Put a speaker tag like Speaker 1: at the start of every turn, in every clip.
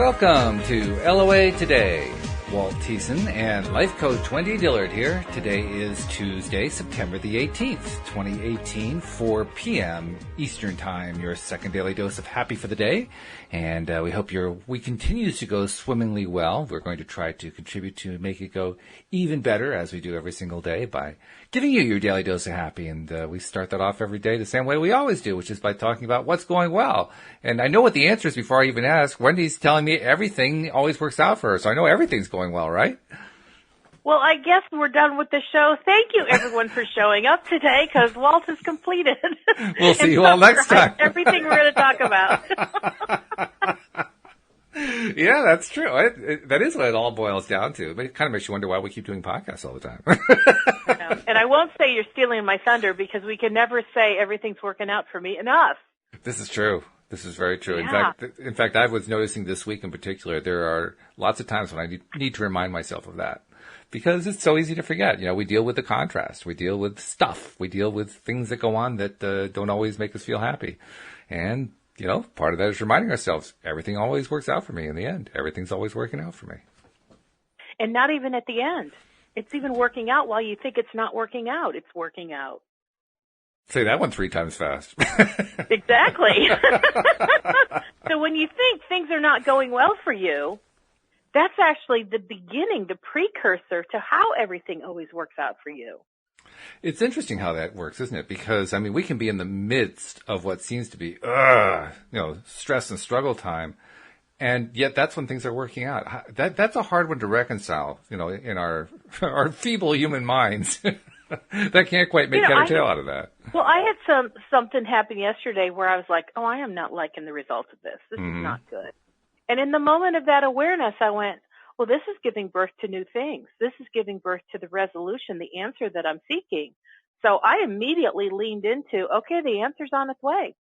Speaker 1: Welcome to LOA Today. Walt and life coach Wendy Dillard here. Today is Tuesday, September the 18th, 2018, 4 p.m. Eastern Time, your second daily dose of happy for the day. And we hope your week continues to go swimmingly well. We're going to try to contribute to make it go even better, as we do every single day, by giving you your daily dose of happy. And we start that off every day the same way we always do, which is by talking about what's going well. And I know what the answer is before I even ask. Wendy's telling me everything always works out for her, so I know everything's going well, right?
Speaker 2: Well, I guess we're done with the show. Thank you, everyone, for showing up today, because Walt has completed.
Speaker 1: We'll see you all next time.
Speaker 2: Everything we're going to talk about.
Speaker 1: Yeah, that's true. That is what it all boils down to. But it kind of makes you wonder why we keep doing podcasts all the time.
Speaker 2: I know. And I won't say you're stealing my thunder, because we can never say everything's working out for me enough.
Speaker 1: This is true. This is very true.
Speaker 2: Yeah.
Speaker 1: In fact, I was noticing this week in particular, there are lots of times when I need to remind myself of that, because it's so easy to forget. You know, we deal with the contrast. We deal with stuff. We deal with things that go on that don't always make us feel happy. And, you know, part of that is reminding ourselves, everything always works out for me in the end. Everything's always working out for me.
Speaker 2: And not even at the end. It's even working out while you think it's not working out. It's working out.
Speaker 1: Say that one 3 times fast.
Speaker 2: Exactly. So when you think things are not going well for you, that's actually the beginning, the precursor to how everything always works out for you.
Speaker 1: It's interesting how that works, isn't it? Because, I mean, we can be in the midst of what seems to be, stress and struggle time, and yet that's when things are working out. That's a hard one to reconcile, you know, in our feeble human minds. That can't quite make head or tail out of that.
Speaker 2: Well, I had something happen yesterday where I was like, I am not liking the results of this. This is not good. And in the moment of that awareness, I went, well, this is giving birth to new things. This is giving birth to the resolution, the answer that I'm seeking. So I immediately leaned into, okay, the answer's on its way.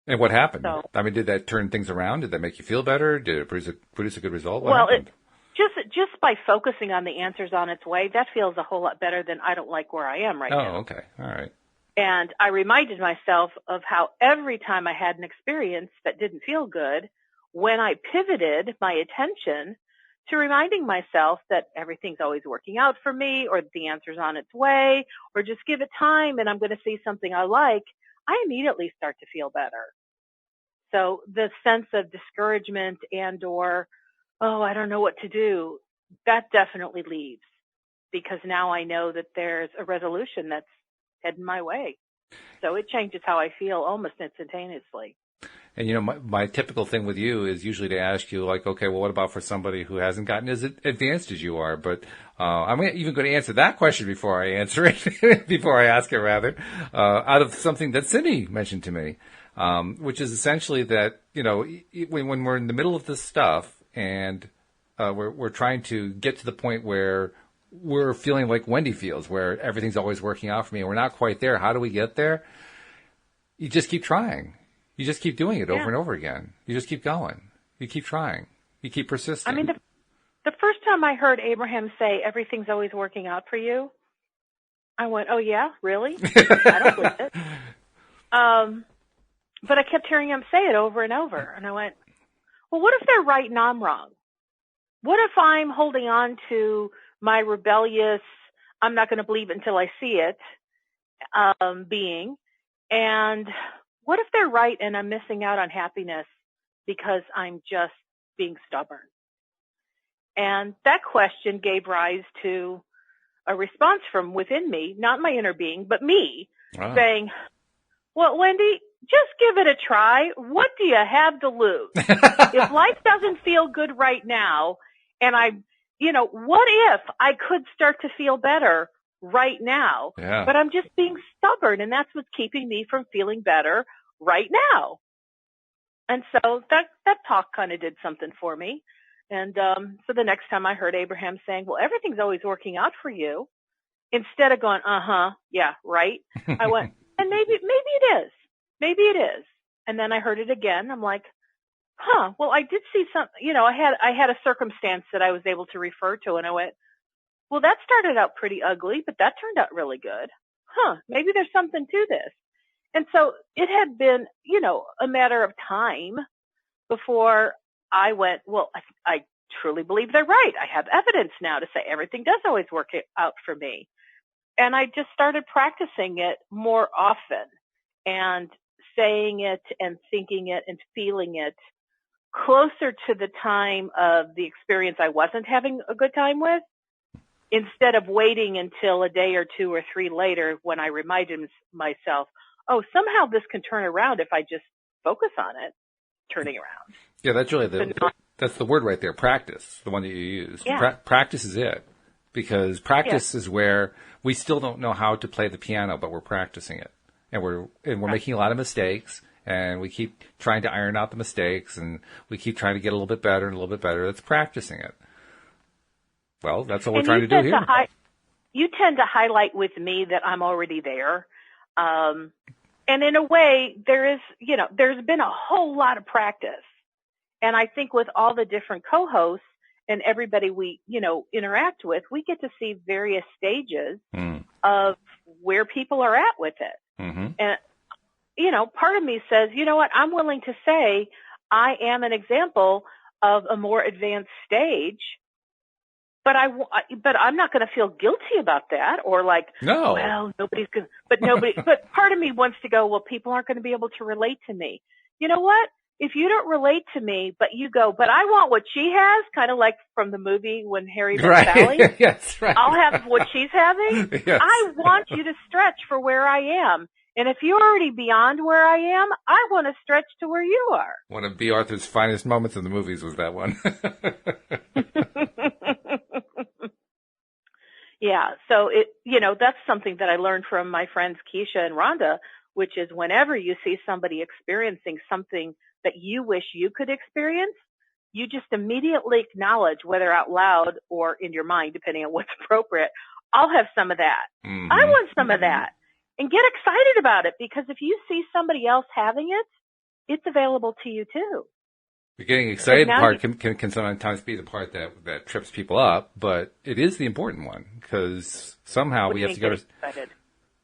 Speaker 1: And what happened? So, I mean, did that turn things around? Did that make you feel better? Did it produce a good result? What happened?
Speaker 2: Just by focusing on the answers on its way, that feels a whole lot better than I don't like where I am right now.
Speaker 1: Oh, okay. All right.
Speaker 2: And I reminded myself of how every time I had an experience that didn't feel good, when I pivoted my attention to reminding myself that everything's always working out for me, or the answer's on its way, or just give it time and I'm going to see something I like, I immediately start to feel better. So the sense of discouragement or I don't know what to do, that definitely leaves, because now I know that there's a resolution that's heading my way. So it changes how I feel almost instantaneously.
Speaker 1: And, you know, my typical thing with you is usually to ask you, like, okay, well, what about for somebody who hasn't gotten as advanced as you are? But I'm even going to answer that question before I answer it, before I ask it, rather, out of something that Cindy mentioned to me, which is essentially that, you know, when we're in the middle of this stuff, and we're trying to get to the point where we're feeling like Wendy feels, where everything's always working out for me, and we're not quite there. How do we get there? You just keep trying. You just keep doing it over and over again. You just keep going. You keep trying. You keep persisting.
Speaker 2: I mean, the first time I heard Abraham say, everything's always working out for you, I went, oh, yeah, really? I don't believe it. But I kept hearing him say it over and over, and I went, well, what if they're right and I'm wrong? What if I'm holding on to my rebellious, I'm not going to believe it until I see it, being? And what if they're right and I'm missing out on happiness because I'm just being stubborn? And that question gave rise to a response from within me, not my inner being, but me, saying, well, Wendy, just give it a try. What do you have to lose? If life doesn't feel good right now, and what if I could start to feel better right now?
Speaker 1: Yeah.
Speaker 2: But I'm just being stubborn, and that's what's keeping me from feeling better right now. And so that talk kind of did something for me. And so the next time I heard Abraham saying, well, everything's always working out for you, instead of going, yeah, right, I went, and maybe it is. Maybe it is. And then I heard it again. I'm like, well, I did see something, I had a circumstance that I was able to refer to, and I went, well, that started out pretty ugly, but that turned out really good. Maybe there's something to this. And so it had been, a matter of time before I went, well, I truly believe they're right. I have evidence now to say everything does always work out for me. And I just started practicing it more often and saying it and thinking it and feeling it closer to the time of the experience I wasn't having a good time with, instead of waiting until a day or two or three later when I reminded myself, oh, somehow this can turn around if I just focus on it turning around.
Speaker 1: Yeah, that's really that's the word right there, practice, the one that you use.
Speaker 2: Yeah.
Speaker 1: Practice is it, because practice is where we still don't know how to play the piano, but we're practicing it. And we're making a lot of mistakes, and we keep trying to iron out the mistakes, and we keep trying to get a little bit better and a little bit better. That's practicing it. Well, that's what we're trying to do here.
Speaker 2: You tend to highlight with me that I'm already there. And in a way, there's been a whole lot of practice. And I think with all the different co-hosts and everybody we, interact with, we get to see various stages of where people are at with it. Mm-hmm. And, part of me says, you know what, I'm willing to say I am an example of a more advanced stage. But I'm not going to feel guilty about that, or like,
Speaker 1: no,
Speaker 2: well, nobody's going to, but part of me wants to go, well, people aren't going to be able to relate to me. You know what? If you don't relate to me, but you go, but I want what she has, kind of like from the movie When Harry Met Sally.
Speaker 1: Yes, right.
Speaker 2: I'll have what she's having.
Speaker 1: Yes.
Speaker 2: I want you to stretch for where I am. And if you're already beyond where I am, I want to stretch to where you are.
Speaker 1: One of B. Arthur's finest moments in the movies was that one.
Speaker 2: Yeah. So that's something that I learned from my friends Keisha and Rhonda, which is whenever you see somebody experiencing something that you wish you could experience, you just immediately acknowledge, whether out loud or in your mind, depending on what's appropriate, I'll have some of that. Mm-hmm. I want some of that. And get excited about it, because if you see somebody else having it, it's available to you too.
Speaker 1: The getting excited part can sometimes be the part that trips people up, but it is the important one, because somehow we have to go to... Excited?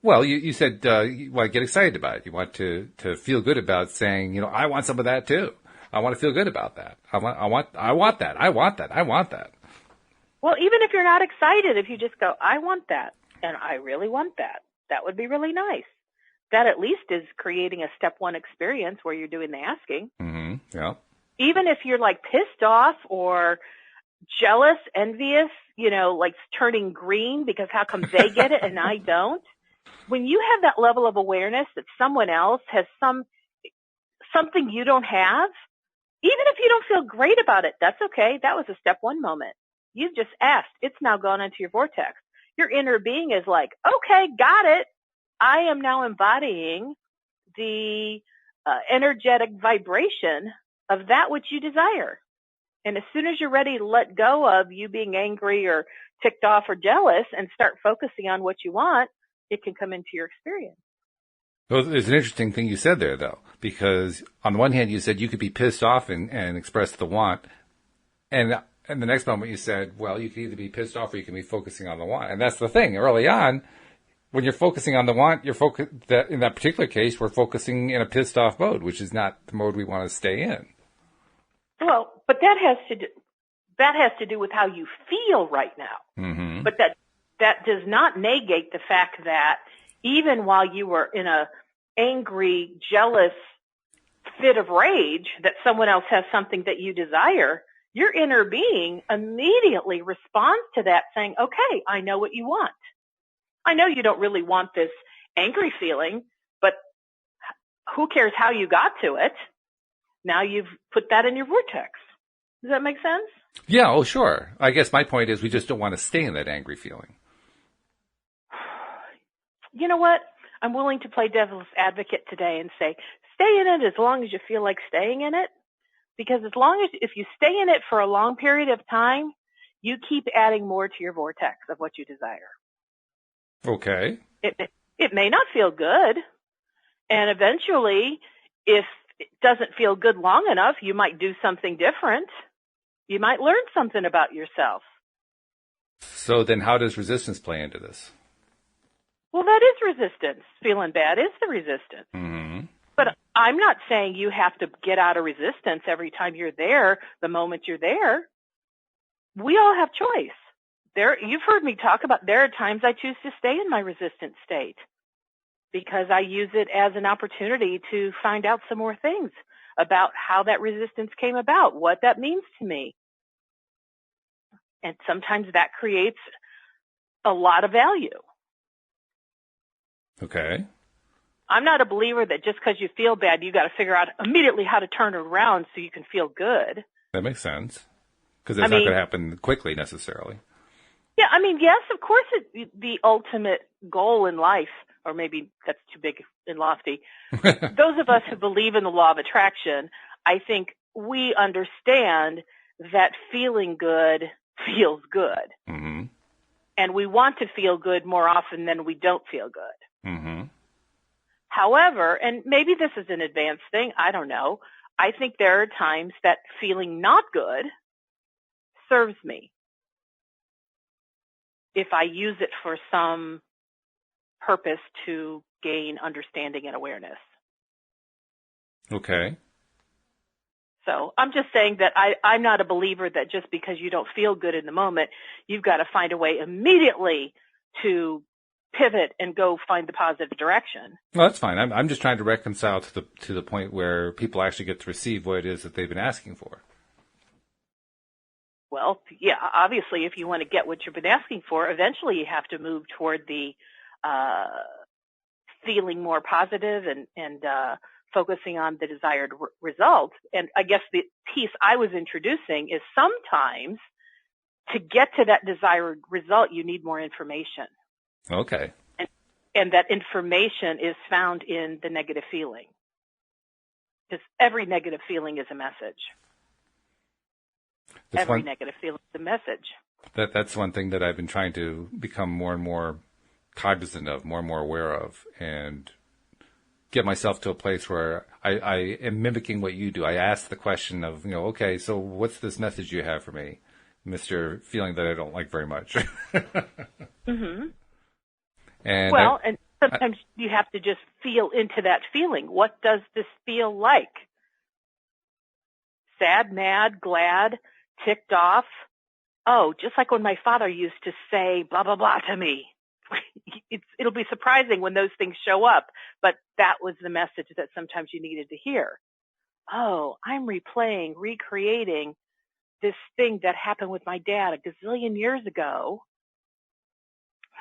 Speaker 1: Well, you said you want to get excited about it. You want to feel good about saying, I want some of that too. I want to feel good about that. I want that.
Speaker 2: Well, even if you're not excited, if you just go, I want that, and I really want that, that would be really nice. That at least is creating a step one experience where you're doing the asking.
Speaker 1: Mm-hmm. Yeah.
Speaker 2: Even if you're like pissed off or jealous, envious, like turning green because how come they get it and I don't? When you have that level of awareness that someone else has something you don't have, even if you don't feel great about it, that's okay. That was a step one moment. You've just asked. It's now gone into your vortex. Your inner being is like, okay, got it. I am now embodying the energetic vibration of that which you desire. And as soon as you're ready to let go of you being angry or ticked off or jealous and start focusing on what you want, it can come into your experience.
Speaker 1: Well, there's an interesting thing you said there, though, because on the one hand, you said you could be pissed off and express the want. And the next moment you said, well, you can either be pissed off or you can be focusing on the want. And that's the thing. Early on, when you're focusing on the want, in that particular case, we're focusing in a pissed off mode, which is not the mode we want to stay in.
Speaker 2: Well, but that has to do with how you feel right now. Mm-hmm. But that does not negate the fact that even while you were in a angry, jealous fit of rage that someone else has something that you desire, your inner being immediately responds to that saying, okay, I know what you want. I know you don't really want this angry feeling, but who cares how you got to it? Now you've put that in your vortex. Does that make sense?
Speaker 1: Yeah, oh, sure. I guess my point is we just don't want to stay in that angry feeling.
Speaker 2: You know what? I'm willing to play devil's advocate today and say, stay in it as long as you feel like staying in it. Because if you stay in it for a long period of time, you keep adding more to your vortex of what you desire.
Speaker 1: Okay.
Speaker 2: It may not feel good. And eventually, if it doesn't feel good long enough, you might do something different. You might learn something about yourself.
Speaker 1: So then how does resistance play into this?
Speaker 2: Well, that is resistance. Feeling bad is the resistance. Mm-hmm. But I'm not saying you have to get out of resistance every time you're there, the moment you're there. We all have choice. You've heard me talk about, there are times I choose to stay in my resistant state because I use it as an opportunity to find out some more things about how that resistance came about, what that means to me. And sometimes that creates a lot of value.
Speaker 1: Okay.
Speaker 2: I'm not a believer that just because you feel bad, you got to figure out immediately how to turn it around so you can feel good.
Speaker 1: That makes sense. Because that's not going to happen quickly necessarily.
Speaker 2: Yeah, I mean, yes, of course, the ultimate goal in life, or maybe that's too big and lofty. Those of us who believe in the law of attraction, I think we understand that feeling good feels good.
Speaker 1: Mm-hmm.
Speaker 2: And we want to feel good more often than we don't feel good.
Speaker 1: Mm-hmm.
Speaker 2: However, and maybe this is an advanced thing, I don't know, I think there are times that feeling not good serves me if I use it for some purpose to gain understanding and awareness.
Speaker 1: Okay.
Speaker 2: So I'm just saying that I'm not a believer that just because you don't feel good in the moment, you've got to find a way immediately to pivot and go find the positive direction.
Speaker 1: Well, that's fine. I'm just trying to reconcile to the point where people actually get to receive what it is that they've been asking for.
Speaker 2: Well, yeah, obviously, if you want to get what you've been asking for, eventually you have to move toward the feeling more positive and focusing on the desired result. And I guess the piece I was introducing is sometimes to get to that desired result, you need more information.
Speaker 1: Okay.
Speaker 2: And that information is found in the negative feeling. Because every negative feeling is a message. Every negative feeling is a message.
Speaker 1: That's one thing that I've been trying to become more and more cognizant of, more and more aware of, and get myself to a place where I am mimicking what you do. I ask the question of, okay, so what's this message you have for me, Mr. Feeling that I don't like very much?
Speaker 2: Mm-hmm.
Speaker 1: And
Speaker 2: and sometimes you have to just feel into that feeling. What does this feel like? Sad, mad, glad, ticked off? Oh, just like when my father used to say blah, blah, blah to me. It'll be surprising when those things show up, but that was the message that sometimes you needed to hear. Oh, I'm recreating this thing that happened with my dad a gazillion years ago.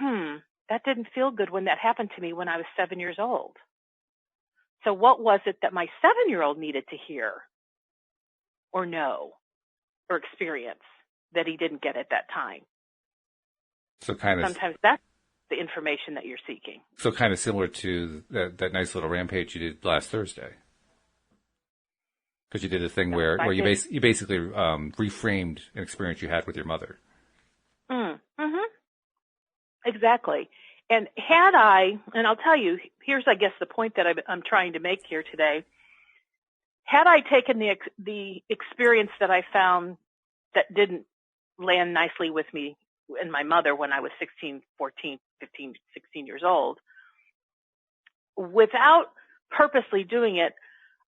Speaker 2: That didn't feel good when that happened to me when I was 7 years old. So what was it that my 7-year-old needed to hear or know or experience that he didn't get at that time?
Speaker 1: So
Speaker 2: sometimes that's the information that you're seeking.
Speaker 1: So kind of similar to that nice little rampage you did last Thursday. Because you did a thing where you basically reframed an experience you had with your mother.
Speaker 2: Mm-hmm. Exactly. And I'll tell you, here's, I guess, the point that I'm trying to make here today. Had I taken the experience that I found that didn't land nicely with me and my mother when I was 16, 14, 15, 16 years old, without purposely doing it,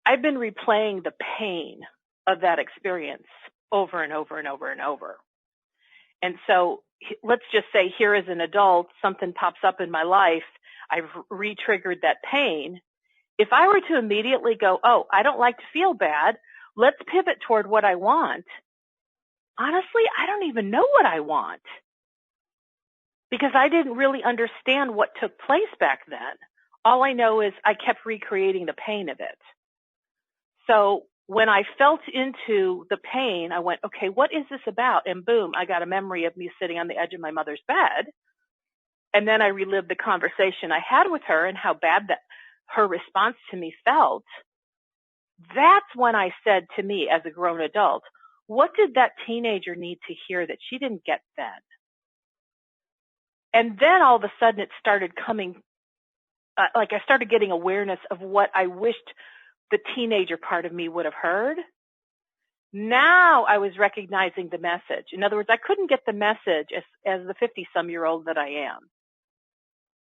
Speaker 2: I've been replaying the pain of that experience over and over and over and over. And so let's just say here as an adult, something pops up in my life, I've re-triggered that pain. If I were to immediately go, oh, I don't like to feel bad, let's pivot toward what I want. Honestly, I don't even know what I want because I didn't really understand what took place back then. All I know is I kept recreating the pain of it. So when I felt into the pain, I went, okay, what is this about? And boom, I got a memory of me sitting on the edge of my mother's bed. And then I relived the conversation I had with her and how bad that her response to me felt. That's when I said to me as a grown adult, what did that teenager need to hear that she didn't get then? And then all of a sudden it started coming, I started getting awareness of what I wished the teenager part of me would have heard. Now I was recognizing the message. In other words, I couldn't get the message as the 50-some-year-old that I am.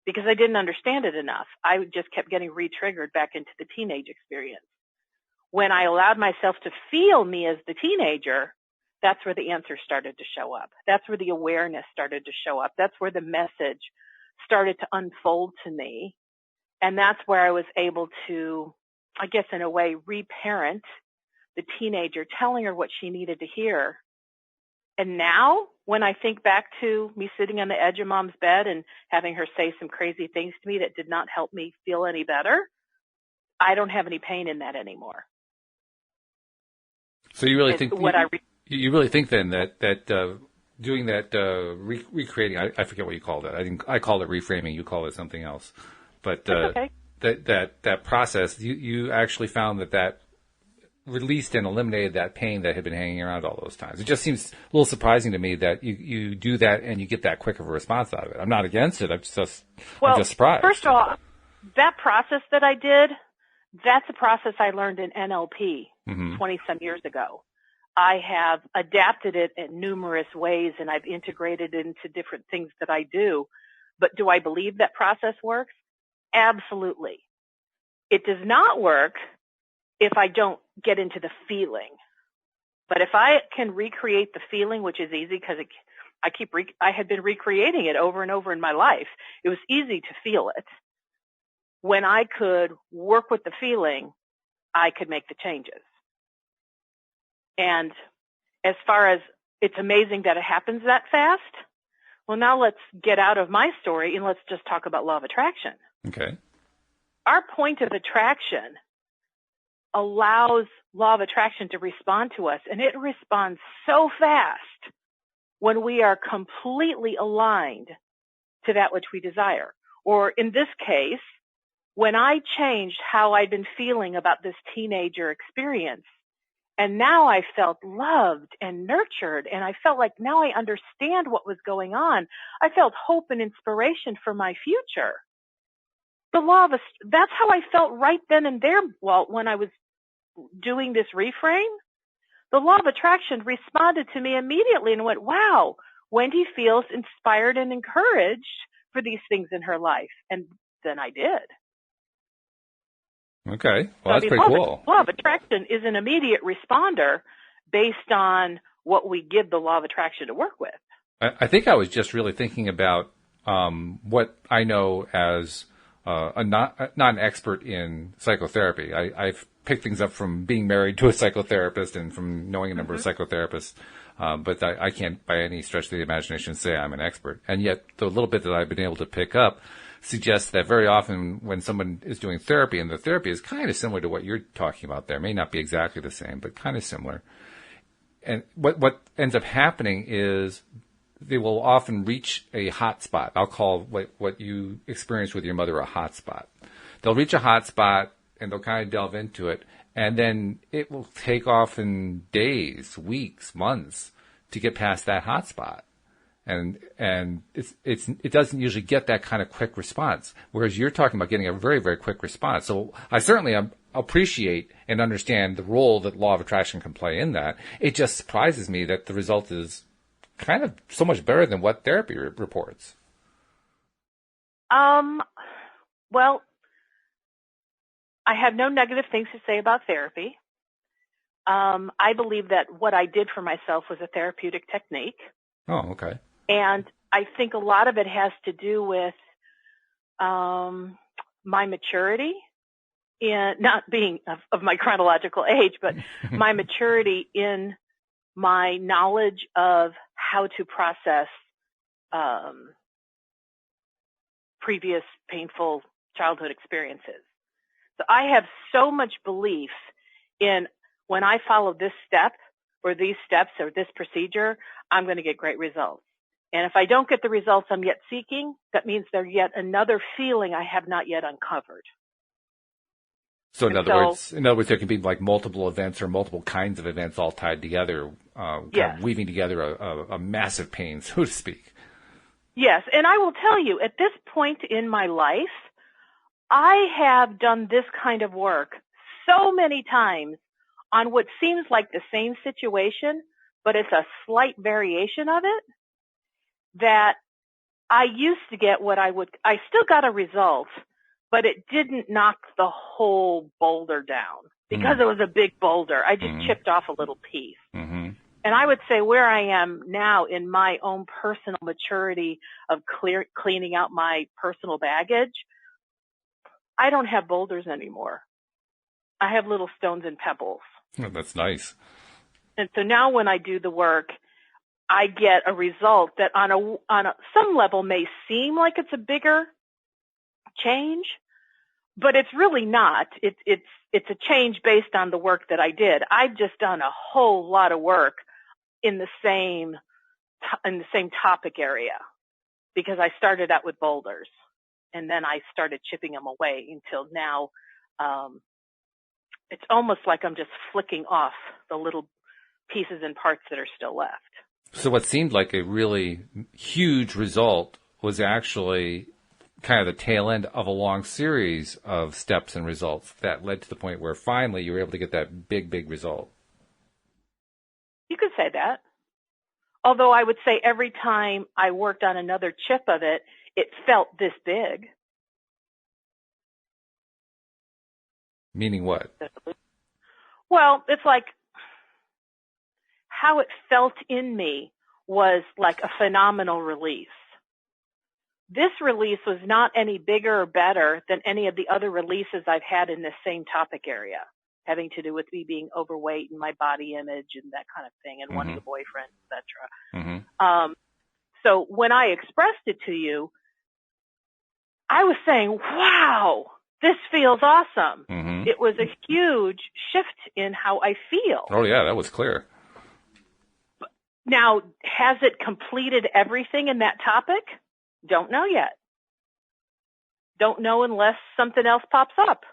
Speaker 2: because I didn't understand it enough. I just kept getting re-triggered back into the teenage experience. When I allowed myself to feel me as the teenager, that's where the answers started to show up. That's where the awareness started to show up. That's where the message started to unfold to me. And that's where I was able to, I guess in a way, reparent the teenager, telling her what she needed to hear. And now, when I think back to me sitting on the edge of mom's bed and having her say some crazy things to me that did not help me feel any better, I don't have any pain in that anymore.
Speaker 1: So you really think you really think then that doing that recreating, I forget what you called it. I called it reframing. You call it something else. But
Speaker 2: okay.
Speaker 1: that process, you actually found that released and eliminated that pain that had been hanging around all those times. It just seems a little surprising to me that you do that and you get that quick of a response out of it. I'm not against it. I'm just surprised.
Speaker 2: First of all, that process that I did, that's a process I learned in NLP 20-some years ago. I have adapted it in numerous ways, and I've integrated it into different things that I do. But do I believe that process works? Absolutely. It does not work if I don't get into the feeling. But if I can recreate the feeling, which is easy because I had been recreating it over and over in my life. It was easy to feel it. When I could work with the feeling, I could make the changes. And as far as it's amazing that it happens that fast, well, now let's get out of my story and let's just talk about law of attraction.
Speaker 1: Okay.
Speaker 2: Our point of attraction allows law of attraction to respond to us, and it responds so fast when we are completely aligned to that which we desire. Or in this case, when I changed how I'd been feeling about this teenager experience, and now I felt loved and nurtured, and I felt like now I understand what was going on. I felt hope and inspiration for my future. That's how I felt right then and there, Walt, when I was doing this reframe. The law of attraction responded to me immediately and went, wow, Wendy feels inspired and encouraged for these things in her life. And then I did.
Speaker 1: Okay. Well, that's pretty cool.
Speaker 2: Law of attraction is an immediate responder based on what we give the law of attraction to work with.
Speaker 1: I think I was just really thinking about what I know as not an expert in psychotherapy. I've picked things up from being married to a psychotherapist and from knowing a number of psychotherapists, but I can't by any stretch of the imagination say I'm an expert. And yet the little bit that I've been able to pick up suggests that very often when someone is doing therapy, and the therapy is kind of similar to what you're talking about there, may not be exactly the same, but kind of similar. And what ends up happening is they will often reach a hot spot. I'll call what you experienced with your mother a hot spot. They'll reach a hot spot and they'll kind of delve into it, and then it will take off in days, weeks, months to get past that hot spot. And it doesn't usually get that kind of quick response, whereas you're talking about getting a very, very quick response. So I certainly appreciate and understand the role that law of attraction can play in that. It just surprises me that the result is kind of so much better than what therapy reports.
Speaker 2: Well, I have no negative things to say about therapy. I believe that what I did for myself was a therapeutic technique.
Speaker 1: Oh, okay.
Speaker 2: And I think a lot of it has to do with my maturity in not being of my chronological age, but my maturity in my knowledge of how to process previous painful childhood experiences. So I have so much belief in when I follow this step or these steps or this procedure, I'm going to get great results. And if I don't get the results I'm yet seeking, that means there's yet another feeling I have not yet uncovered.
Speaker 1: So in other words, there can be like multiple events or multiple kinds of events all tied together, kind of weaving together a massive pain, so to speak.
Speaker 2: Yes, and I will tell you, at this point in my life, I have done this kind of work so many times on what seems like the same situation, but it's a slight variation of it, that I used to get I still got a result, but it didn't knock the whole boulder down because it was a big boulder. I just chipped off a little piece.
Speaker 1: Mm-hmm.
Speaker 2: And I would say where I am now in my own personal maturity of cleaning out my personal baggage, I don't have boulders anymore. I have little stones and pebbles.
Speaker 1: Oh, that's nice.
Speaker 2: And so now when I do the work, I get a result that on some level may seem like it's a bigger change, but it's really not. It's a change based on the work that I did. I've just done a whole lot of work in the same topic area because I started out with boulders and then I started chipping them away until now. It's almost like I'm just flicking off the little pieces and parts that are still left.
Speaker 1: So what seemed like a really huge result was actually kind of the tail end of a long series of steps and results that led to the point where finally you were able to get that big, big result.
Speaker 2: You could say that. Although I would say every time I worked on another chip of it, it felt this big.
Speaker 1: Meaning what?
Speaker 2: Well, it's like how it felt in me was like a phenomenal release. This release was not any bigger or better than any of the other releases I've had in this same topic area, having to do with me being overweight and my body image and that kind of thing and wanting a boyfriend, etc. So when I expressed it to you, I was saying, wow, this feels awesome. It was a huge shift in how I feel.
Speaker 1: Oh, yeah, that was clear.
Speaker 2: Now, has it completed everything in that topic? Don't know yet. Don't know unless something else pops up.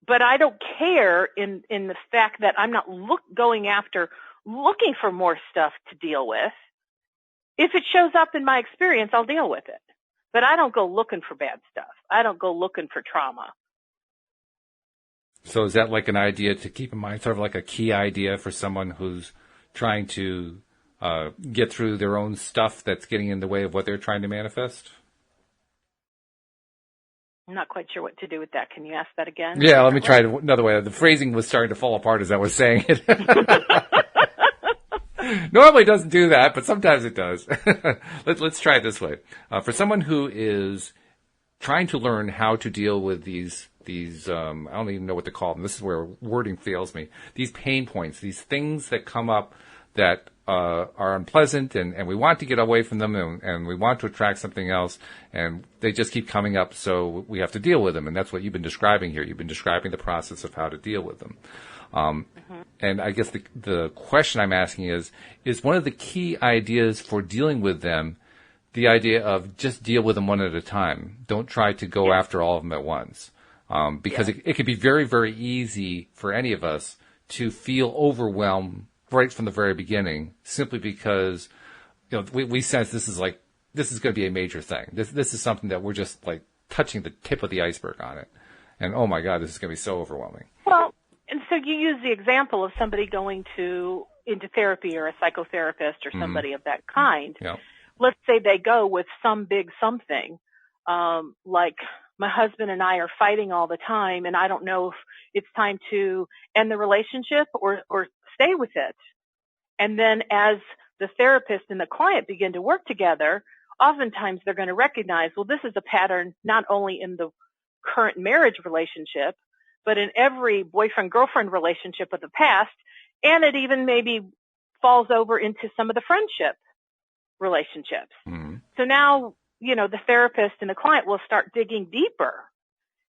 Speaker 2: But I don't care in the fact that I'm not looking for more stuff to deal with. If it shows up in my experience, I'll deal with it. But I don't go looking for bad stuff. I don't go looking for trauma.
Speaker 1: So is that like an idea to keep in mind, sort of like a key idea for someone who's trying to get through their own stuff that's getting in the way of what they're trying to manifest?
Speaker 2: I'm not quite sure what to do with that. Can you ask that again?
Speaker 1: Yeah, let me try it another way. The phrasing was starting to fall apart as I was saying it. Normally it doesn't do that, but sometimes it does. Let's try it this way. For someone who is trying to learn how to deal with these I don't even know what to call them. This is where wording fails me. These pain points, these things that come up that are unpleasant and we want to get away from them and we want to attract something else and they just keep coming up, so we have to deal with them. And that's what you've been describing here. You've been describing the process of how to deal with them. And I guess the question I'm asking is one of the key ideas for dealing with them the idea of just deal with them one at a time. Don't try to go after all of them at once. Because it can be very, very easy for any of us to feel overwhelmed right from the very beginning, simply because, we sense this is going to be a major thing. This is something that we're just like touching the tip of the iceberg on it. And oh my God, this is going to be so overwhelming.
Speaker 2: Well, and so you use the example of somebody going into therapy or a psychotherapist or somebody of that kind.
Speaker 1: Yeah.
Speaker 2: Let's say they go with some big something, like my husband and I are fighting all the time and I don't know if it's time to end the relationship or stay with it. And then as the therapist and the client begin to work together, oftentimes they're going to recognize, well, this is a pattern not only in the current marriage relationship, but in every boyfriend-girlfriend relationship of the past, and it even maybe falls over into some of the friendship relationships. So now, the therapist and the client will start digging deeper.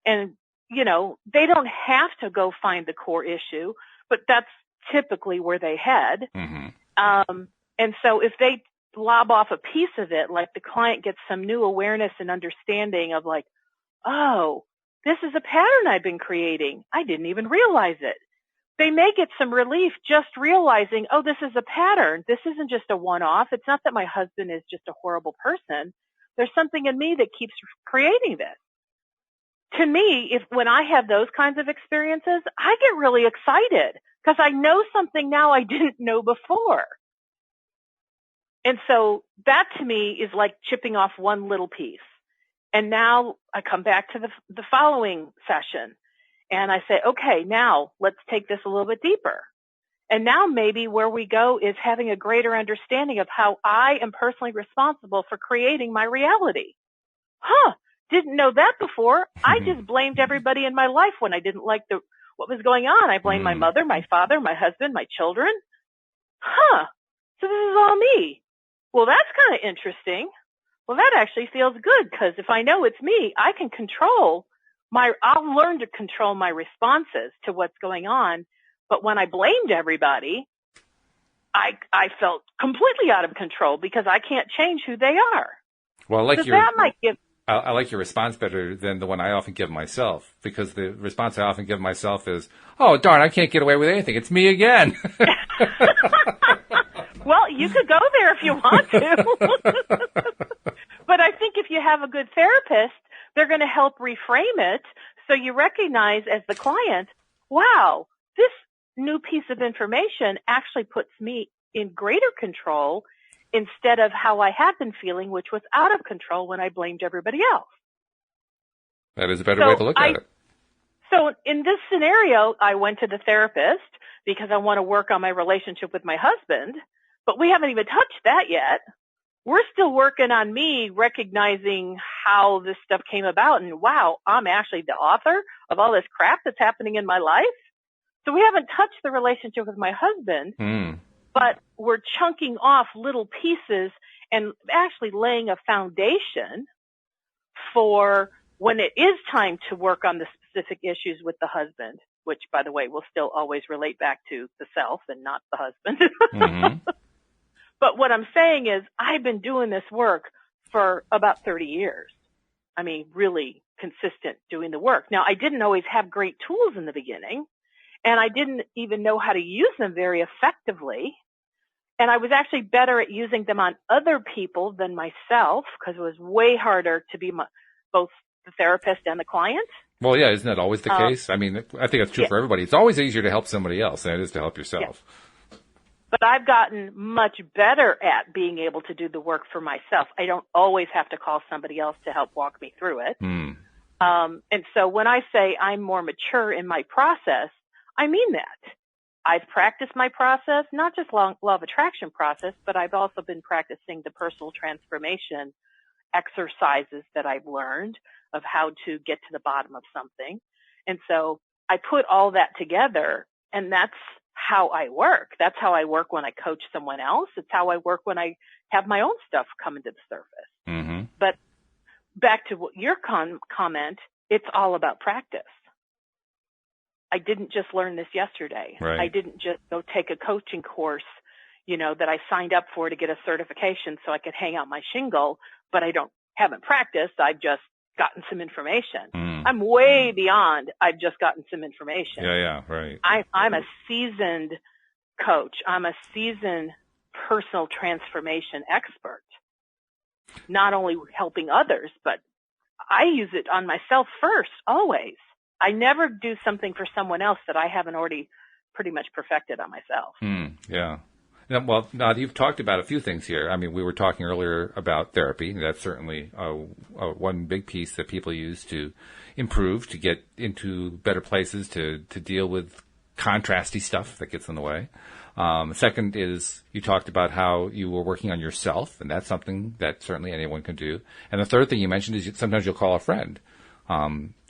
Speaker 2: And, they don't have to go find the core issue, but that's typically where they head. And so if they lob off a piece of it, like the client gets some new awareness and understanding of like, oh, this is a pattern I've been creating. I didn't even realize it. They may get some relief just realizing, oh, this is a pattern. This isn't just a one-off. It's not that my husband is just a horrible person. There's something in me that keeps creating this. To me, when I have those kinds of experiences, I get really excited because I know something now I didn't know before. And so that to me is like chipping off one little piece. And now I come back to the following session and I say, okay, now let's take this a little bit deeper. And now maybe where we go is having a greater understanding of how I am personally responsible for creating my reality. Didn't know that before. I just blamed everybody in my life when I didn't like what was going on. I blamed my mother, my father, my husband, my children. So this is all me. Well, that's kind of interesting. Well, that actually feels good because if I know it's me, I can I'll learn to control my responses to what's going on. But when I blamed everybody, I felt completely out of control because I can't change who they are.
Speaker 1: Well, I like your response better than the one I often give myself, because the response I often give myself is, oh, darn, I can't get away with anything. It's me again.
Speaker 2: Well, you could go there if you want to. But I think if you have a good therapist, they're going to help reframe it so you recognize as the client, wow, this new piece of information actually puts me in greater control instead of how I had been feeling, which was out of control when I blamed everybody else.
Speaker 1: That is a better way to look at it.
Speaker 2: So in this scenario, I went to the therapist because I want to work on my relationship with my husband, but we haven't even touched that yet. We're still working on me recognizing how this stuff came about, and wow, I'm actually the author of all this crap that's happening in my life. So we haven't touched the relationship with my husband, but we're chunking off little pieces and actually laying a foundation for when it is time to work on the specific issues with the husband, which, by the way, will still always relate back to the self and not the husband. But what I'm saying is I've been doing this work for about 30 years. I mean, really consistent doing the work. Now, I didn't always have great tools in the beginning, and I didn't even know how to use them very effectively. And I was actually better at using them on other people than myself because it was way harder to be both the therapist and the client.
Speaker 1: Well, yeah, isn't that always the case? I mean, I think that's true for everybody. It's always easier to help somebody else than it is to help yourself.
Speaker 2: Yeah. But I've gotten much better at being able to do the work for myself. I don't always have to call somebody else to help walk me through it. And so when I say I'm more mature in my process, I mean that. I've practiced my process, not just law of attraction process, but I've also been practicing the personal transformation exercises that I've learned of how to get to the bottom of something. And so I put all that together, and that's how I work. That's how I work when I coach someone else. It's how I work when I have my own stuff come into the surface. But back to what your comment, it's all about practice. I didn't just learn this yesterday.
Speaker 1: Right.
Speaker 2: I didn't just go take a coaching course, that I signed up for to get a certification so I could hang out my shingle, but I haven't practiced. I've just gotten some information. I'm way beyond I've just gotten some information.
Speaker 1: Yeah, right.
Speaker 2: I'm a seasoned coach. I'm a seasoned personal transformation expert. Not only helping others, but I use it on myself first, always. I never do something for someone else that I haven't already pretty much perfected on myself.
Speaker 1: Yeah. Well, now you've talked about a few things here. I mean, we were talking earlier about therapy. That's certainly one big piece that people use to improve, to get into better places, to deal with contrasty stuff that gets in the way. Second is you talked about how you were working on yourself, and that's something that certainly anyone can do. And the third thing you mentioned is sometimes you'll call a friend,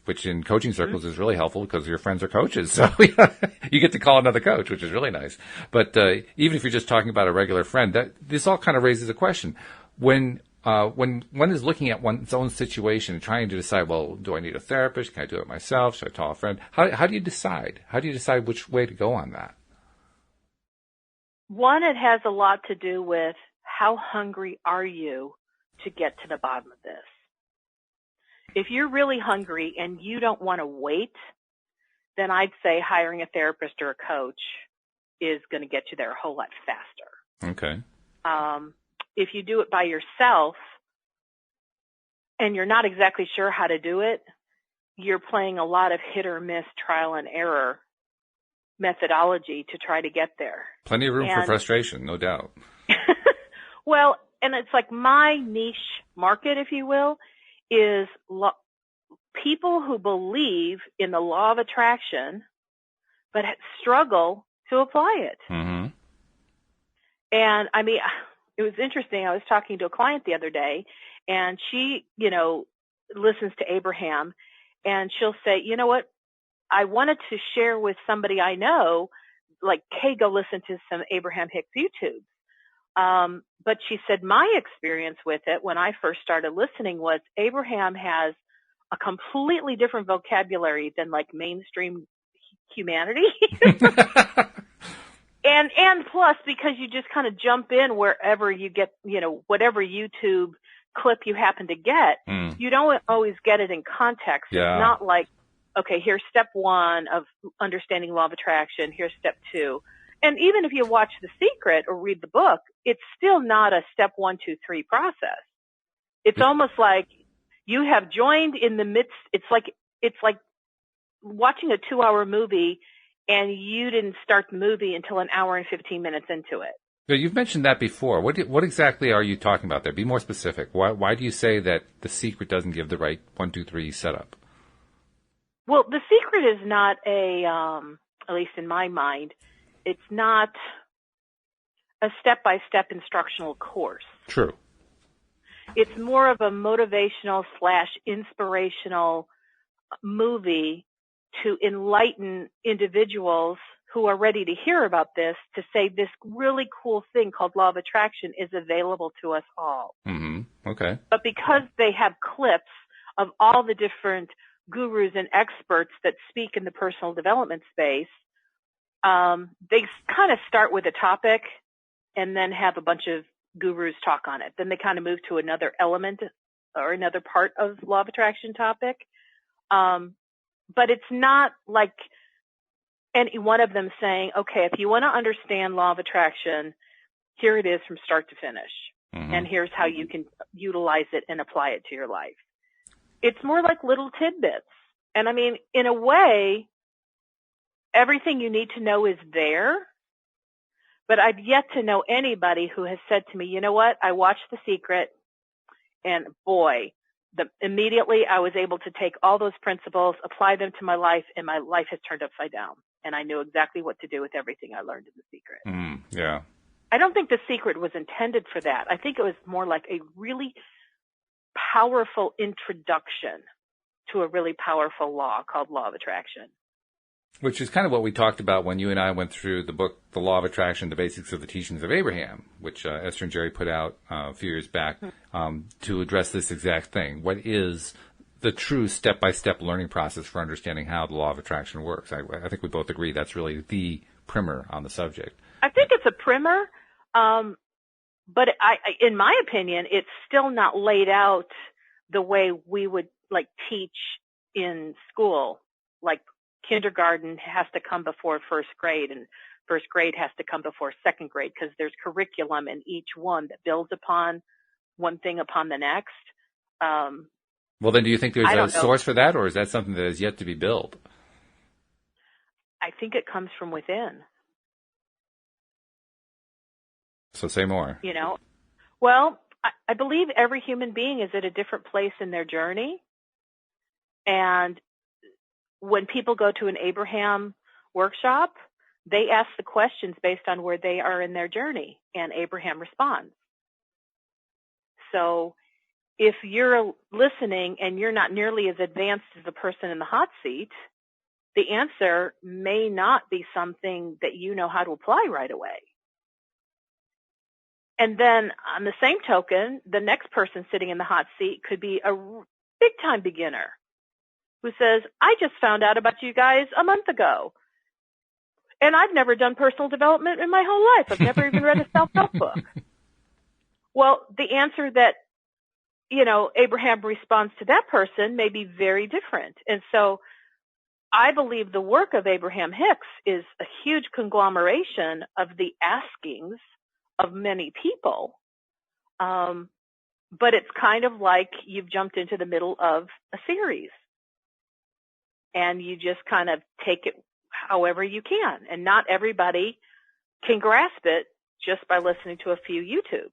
Speaker 1: which in coaching circles is really helpful because your friends are coaches. So you get to call another coach, which is really nice. But even if you're just talking about a regular friend, this all kind of raises a question. When one is looking at one's own situation and trying to decide, well, do I need a therapist? Can I do it myself? Should I call a friend? How do you decide? How do you decide which way to go on that?
Speaker 2: One, it has a lot to do with how hungry are you to get to the bottom of this. If you're really hungry and you don't want to wait, then I'd say hiring a therapist or a coach is going to get you there a whole lot faster.
Speaker 1: Okay.
Speaker 2: If you do it by yourself and you're not exactly sure how to do it, you're playing a lot of hit or miss trial and error methodology to try to get there.
Speaker 1: Plenty of room for frustration, no doubt.
Speaker 2: Well, and it's like my niche market, if you will, is people who believe in the law of attraction, but struggle to apply it.
Speaker 1: Mm-hmm.
Speaker 2: And I mean, it was interesting. I was talking to a client the other day, and she, listens to Abraham, and she'll say, you know what? I wanted to share with somebody I know, like, hey, go listen to some Abraham Hicks YouTube. But she said my experience with it when I first started listening was Abraham has a completely different vocabulary than like mainstream humanity. And plus, because you just kind of jump in wherever you get, whatever YouTube clip you happen to get, you don't always get it in context.
Speaker 1: Yeah.
Speaker 2: It's not like, okay, here's step 1 of understanding law of attraction. Here's step 2. And even if you watch The Secret or read the book, it's still not a step 1, 2, 3 process. It's almost like you have joined in the midst. It's like watching a 2-hour movie and you didn't start the movie until an hour and 15 minutes into it.
Speaker 1: But you've mentioned that before. What exactly are you talking about there? Be more specific. Why do you say that The Secret doesn't give the right 1, 2, 3 setup?
Speaker 2: Well, The Secret is not at least in my mind, it's not a step-by-step instructional course.
Speaker 1: True.
Speaker 2: It's more of a motivational / inspirational movie to enlighten individuals who are ready to hear about this, to say this really cool thing called law of attraction is available to us all.
Speaker 1: Mm-hmm. Okay.
Speaker 2: But because they have clips of all the different gurus and experts that speak in the personal development space, they kind of start with a topic and then have a bunch of gurus talk on it. Then they kind of move to another element or another part of law of attraction topic. But it's not like any one of them saying, okay, if you want to understand law of attraction, here it is from start to finish. Mm-hmm. And here's how you can utilize it and apply it to your life. It's more like little tidbits. And I mean, in a way, everything you need to know is there. But I've yet to know anybody who has said to me, you know what, I watched The Secret, and boy, immediately I was able to take all those principles, apply them to my life, and my life has turned upside down. And I knew exactly what to do with everything I learned in The Secret.
Speaker 1: Yeah.
Speaker 2: I don't think The Secret was intended for that. I think it was more like a really powerful introduction to a really powerful law called law of attraction.
Speaker 1: Which is kind of what we talked about when you and I went through the book, The Law of Attraction, The Basics of the Teachings of Abraham, which Esther and Jerry put out a few years back to address this exact thing. What is the true step-by-step learning process for understanding how the law of attraction works? I think we both agree that's really the primer on the subject.
Speaker 2: I think it's a primer, but in my opinion, it's still not laid out the way we would like teach in school. Like kindergarten has to come before first grade, and first grade has to come before second grade, because there's curriculum in each one that builds upon one thing upon the next.
Speaker 1: Well, then do you think there's a source for that, or is that something that is yet to be built?
Speaker 2: I think it comes from within.
Speaker 1: So say more.
Speaker 2: Well, I believe every human being is at a different place in their journey. And when people go to an Abraham workshop, they ask the questions based on where they are in their journey, and Abraham responds. So if you're listening and you're not nearly as advanced as the person in the hot seat, the answer may not be something that you know how to apply right away. And then on the same token, the next person sitting in the hot seat could be a big-time beginner who says, I just found out about you guys a month ago, and I've never done personal development in my whole life. I've never even read a self-help book. Well, the answer that, Abraham responds to that person may be very different. And so I believe the work of Abraham Hicks is a huge conglomeration of the askings of many people. But it's kind of like you've jumped into the middle of a series, and you just kind of take it however you can. And not everybody can grasp it just by listening to a few YouTubes.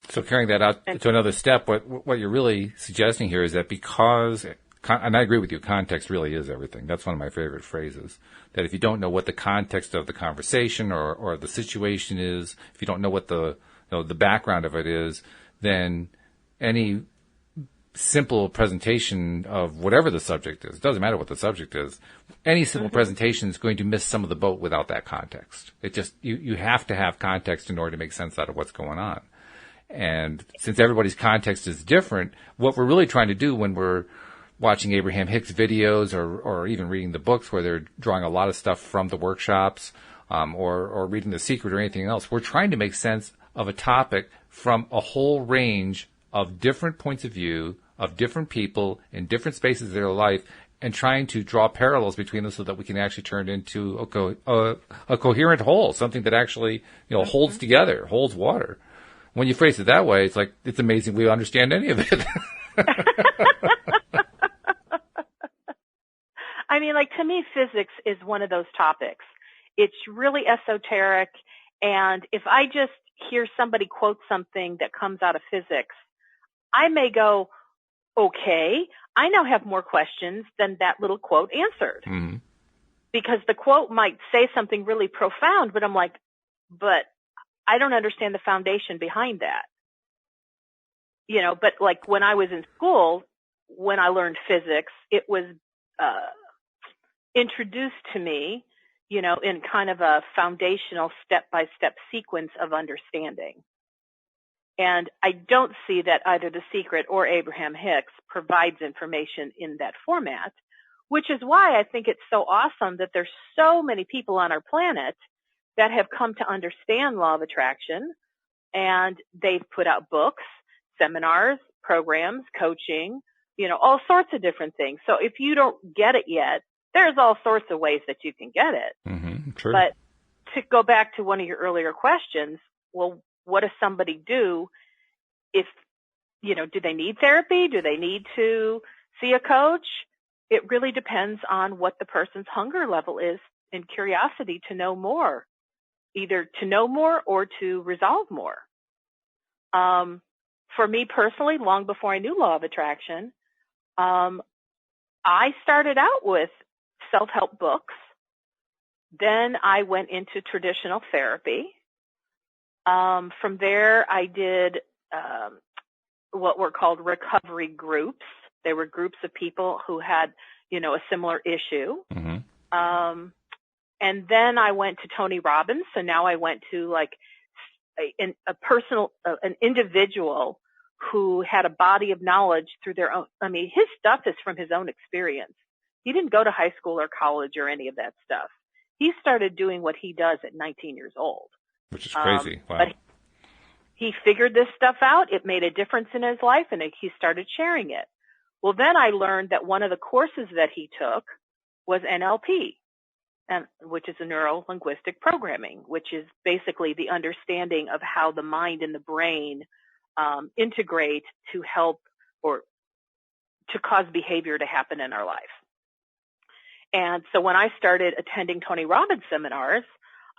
Speaker 1: So carrying that out to another step, what you're really suggesting here is that because, and I agree with you, context really is everything. That's one of my favorite phrases. That if you don't know what the context of the conversation or the situation is, if you don't know what the background of it is, then any simple presentation of whatever the subject is, it doesn't matter what the subject is, any simple presentation is going to miss some of the boat without that context. It just, you have to have context in order to make sense out of what's going on. And since everybody's context is different, what we're really trying to do when we're watching Abraham Hicks videos or even reading the books where they're drawing a lot of stuff from the workshops, or reading The Secret or anything else, we're trying to make sense of a topic from a whole range of different points of view, of different people in different spaces of their life, and trying to draw parallels between them so that we can actually turn it into a coherent whole, something that actually, holds together, holds water. When you phrase it that way, it's like, it's amazing we understand any of it.
Speaker 2: I mean, like, to me, physics is one of those topics. It's really esoteric, and if I just hear somebody quote something that comes out of physics, I may go, okay, I now have more questions than that little quote answered. Mm-hmm. Because the quote might say something really profound, but I'm like, but I don't understand the foundation behind that. But like when I was in school, when I learned physics, it was introduced to me, in kind of a foundational step-by-step sequence of understanding. And I don't see that either The Secret or Abraham Hicks provides information in that format, which is why I think it's so awesome that there's so many people on our planet that have come to understand law of attraction, and they've put out books, seminars, programs, coaching, all sorts of different things. So if you don't get it yet, there's all sorts of ways that you can get it.
Speaker 1: Mm-hmm, true.
Speaker 2: But to go back to one of your earlier questions, well, what does somebody do if, do they need therapy? Do they need to see a coach? It really depends on what the person's hunger level is and curiosity to know more, either to know more or to resolve more. For me personally, long before I knew law of attraction, I started out with self-help books. Then I went into traditional therapy. From there, I did what were called recovery groups. They were groups of people who had, a similar issue. Mm-hmm. And then I went to Tony Robbins. So now I went to like an individual who had a body of knowledge through their own. I mean, his stuff is from his own experience. He didn't go to high school or college or any of that stuff. He started doing what he does at 19 years old.
Speaker 1: Which is crazy. Wow.
Speaker 2: But he figured this stuff out. It made a difference in his life, and he started sharing it. Well, then I learned that one of the courses that he took was NLP, which is a neuro-linguistic programming, which is basically the understanding of how the mind and the brain integrate to help or to cause behavior to happen in our life. And so when I started attending Tony Robbins seminars,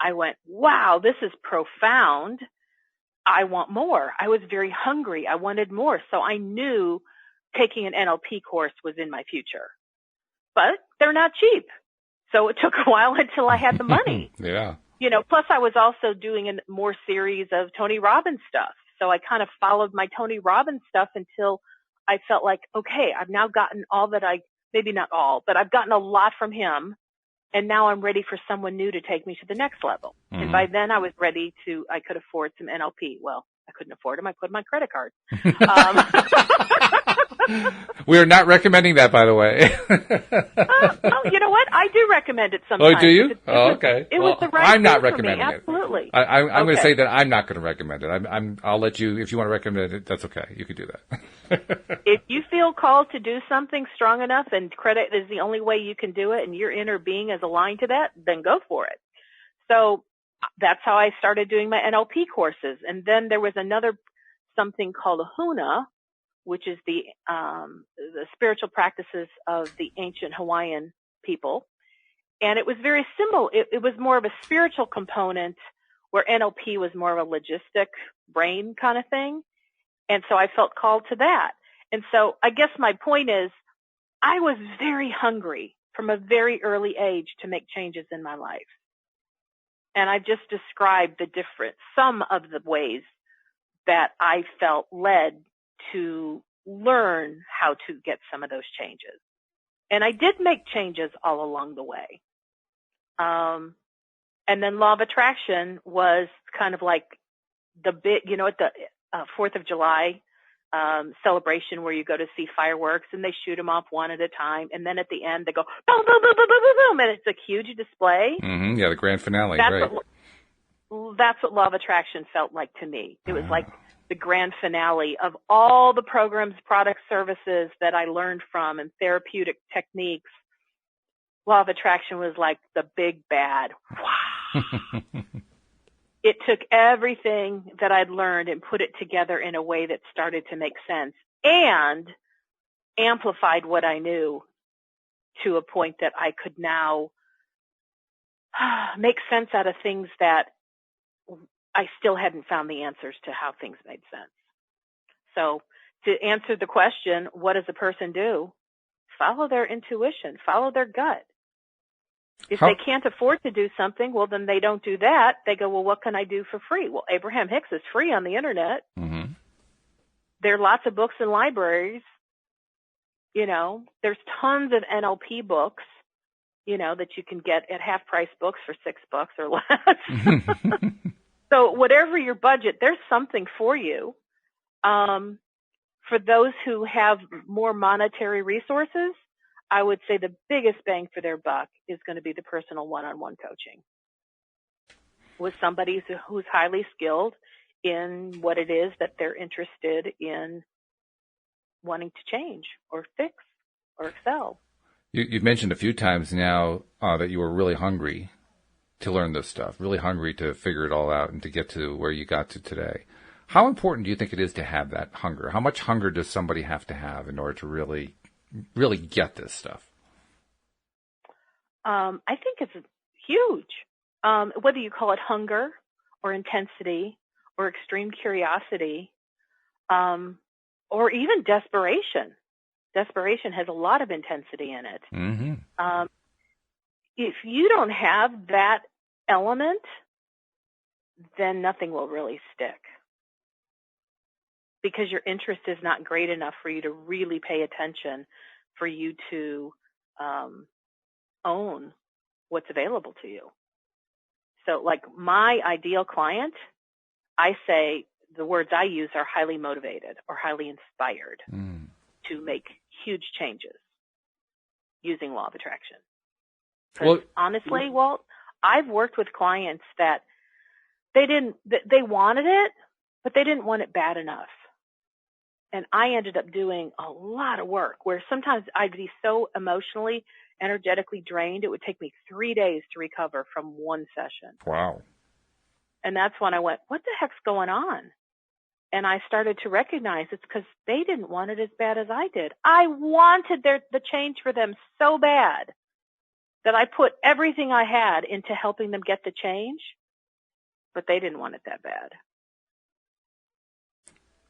Speaker 2: I went, wow, this is profound. I want more. I was very hungry. I wanted more. So I knew taking an NLP course was in my future. But they're not cheap. So it took a while until I had the money.
Speaker 1: Yeah.
Speaker 2: Plus I was also doing a more series of Tony Robbins stuff. So I kind of followed my Tony Robbins stuff until I felt like, okay, I've now gotten all that maybe not all, but I've gotten a lot from him. And now I'm ready for someone new to take me to the next level. Mm-hmm. And by then I was ready I could afford some NLP. Well, I couldn't afford them. I put my credit card.
Speaker 1: We are not recommending that, by the way.
Speaker 2: Well, you know what? I do recommend it sometimes.
Speaker 1: Oh, do you? Okay.
Speaker 2: It was the right
Speaker 1: I'm not
Speaker 2: thing
Speaker 1: recommending
Speaker 2: for me.
Speaker 1: it.
Speaker 2: Absolutely.
Speaker 1: I'm going to say that I'm not going to recommend it. I'll let you, if you want to recommend it, that's okay. You can do that.
Speaker 2: If you feel called to do something strong enough and credit is the only way you can do it and your inner being is aligned to that, then go for it. So that's how I started doing my NLP courses. And then there was something called a Huna, which is the spiritual practices of the ancient Hawaiian people. And it was very simple. It was more of a spiritual component where NLP was more of a logistic brain kind of thing. And so I felt called to that. And so I guess my point is I was very hungry from a very early age to make changes in my life. And I just described some of the ways that I felt led to learn how to get some of those changes. And I did make changes all along the way. And then law of attraction was kind of like the big, at the 4th of July celebration where you go to see fireworks and they shoot them off one at a time. And then at the end they go boom, boom, boom, boom, boom, boom, boom. And it's a huge display.
Speaker 1: Mm-hmm. Yeah, the grand finale.
Speaker 2: That's what law of attraction felt like to me. It was like the grand finale of all the programs, products, services that I learned from and therapeutic techniques. Law of attraction was like the big bad. Wow. It took everything that I'd learned and put it together in a way that started to make sense and amplified what I knew to a point that I could now make sense out of things that I still hadn't found the answers to how things made sense. So to answer the question, what does a person do? Follow their intuition, follow their gut. If they can't afford to do something, well, then they don't do that. They go, well, what can I do for free? Well, Abraham Hicks is free on the internet.
Speaker 1: Mm-hmm.
Speaker 2: There are lots of books in libraries. There's tons of NLP books, that you can get at half price books for $6 or less. So whatever your budget, there's something for you. For those who have more monetary resources, I would say the biggest bang for their buck is going to be the personal one-on-one coaching with somebody who's highly skilled in what it is that they're interested in wanting to change or fix or excel.
Speaker 1: You've mentioned a few times now that you were really hungry to learn this stuff, really hungry to figure it all out and to get to where you got to today. How important do you think it is to have that hunger? How much hunger does somebody have to have in order to really get this stuff?
Speaker 2: I think it's huge. Whether you call it hunger or intensity or extreme curiosity, or even desperation. Desperation has a lot of intensity in it. Mm-hmm. If you don't have that element, then nothing will really stick. Because your interest is not great enough for you to really pay attention, for you to own what's available to you. So like my ideal client, I say the words I use are highly motivated or highly inspired to make huge changes using law of attraction. Because honestly, Walt, I've worked with clients that they wanted it, but they didn't want it bad enough. And I ended up doing a lot of work where sometimes I'd be so emotionally, energetically drained, it would take me 3 days to recover from one session.
Speaker 1: Wow.
Speaker 2: And that's when I went, what the heck's going on? And I started to recognize it's because they didn't want it as bad as I did. I wanted the change for them so bad that I put everything I had into helping them get the change, but they didn't want it that bad.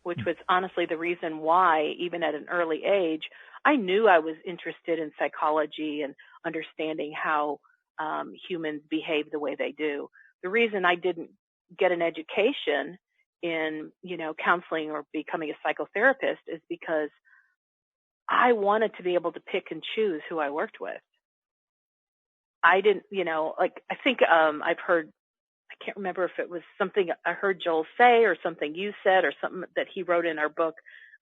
Speaker 2: Which was honestly the reason why, even at an early age, I knew I was interested in psychology and understanding how humans behave the way they do. The reason I didn't get an education in, counseling or becoming a psychotherapist is because I wanted to be able to pick and choose who I worked with. I didn't, I think I've heard, I can't remember if it was something I heard Joel say or something you said or something that he wrote in our book,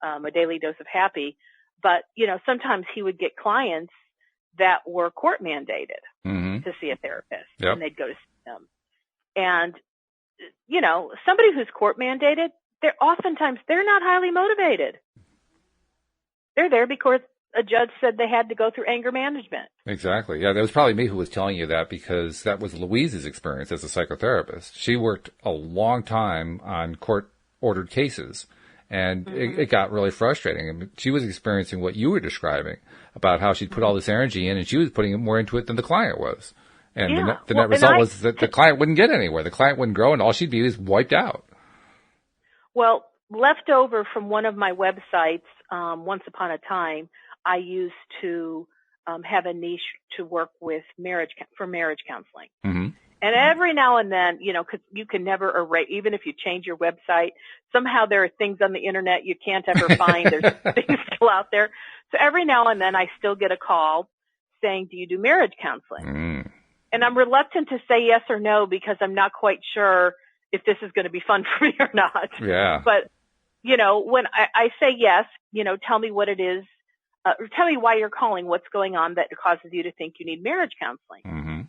Speaker 2: A Daily Dose of Happy. But, sometimes he would get clients that were court mandated to see a therapist, and they'd go to see them. And, somebody who's court mandated, they're not highly motivated. They're there because a judge said they had to go through anger management.
Speaker 1: Exactly. Yeah, that was probably me who was telling you that, because that was Louise's experience as a psychotherapist. She worked a long time on court-ordered cases, and it got really frustrating. And she was experiencing what you were describing about how she'd put all this energy in, and she was putting more into it than the client was. And the net result was that the client wouldn't get anywhere. The client wouldn't grow, and all she'd be is wiped out.
Speaker 2: Well, left over from one of my websites, once upon a time, I used to have a niche to work with for marriage counseling.
Speaker 1: Mm-hmm.
Speaker 2: And every now and then, because you can never erase, even if you change your website, somehow there are things on the internet you can't ever find. There's things still out there. So every now and then I still get a call saying, do you do marriage counseling?
Speaker 1: Mm.
Speaker 2: And I'm reluctant to say yes or no because I'm not quite sure if this is going to be fun for me or not.
Speaker 1: Yeah.
Speaker 2: But, when I say yes, tell me what it is. Or tell me why you're calling, what's going on that causes you to think you need marriage counseling.
Speaker 1: Mm-hmm.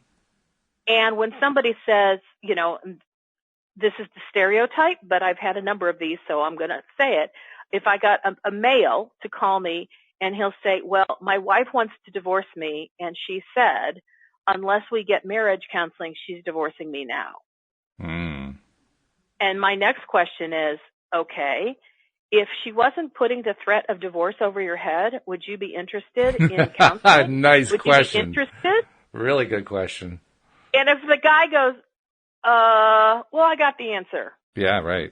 Speaker 2: And when somebody says, this is the stereotype, but I've had a number of these, so I'm going to say it. If I got a male to call me and he'll say, well, my wife wants to divorce me, and she said, unless we get marriage counseling, she's divorcing me now.
Speaker 1: Mm.
Speaker 2: And my next question is, okay, if she wasn't putting the threat of divorce over your head, would you be interested in counseling?
Speaker 1: Nice
Speaker 2: would
Speaker 1: question.
Speaker 2: You be interested?
Speaker 1: Really good question.
Speaker 2: And if the guy goes, well, I got the answer.
Speaker 1: Yeah, right.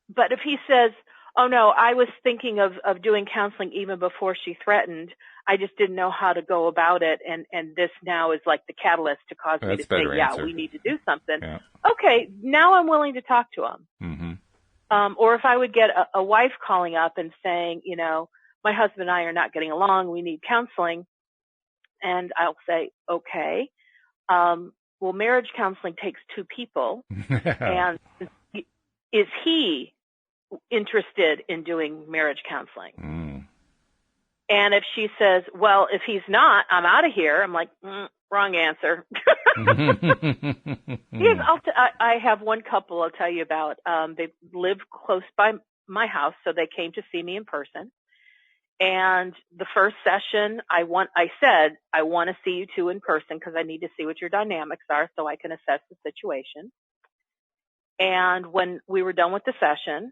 Speaker 2: But if he says, oh no, I was thinking of doing counseling even before she threatened, I just didn't know how to go about it, and this now is like the catalyst to cause me to say, yeah, we need to do something.
Speaker 1: Yeah.
Speaker 2: Okay, now I'm willing to talk to him.
Speaker 1: Mm-hmm.
Speaker 2: Or if I would get a wife calling up and saying, my husband and I are not getting along, we need counseling, and I'll say, okay, well, marriage counseling takes two people, and is he interested in doing marriage counseling?
Speaker 1: Mm.
Speaker 2: And if she says, well, if he's not, I'm out of here, I'm like, wrong answer. I have one couple I'll tell you about. They live close by my house, so they came to see me in person. And the first session, I said, I want to see you two in person because I need to see what your dynamics are so I can assess the situation. And when we were done with the session,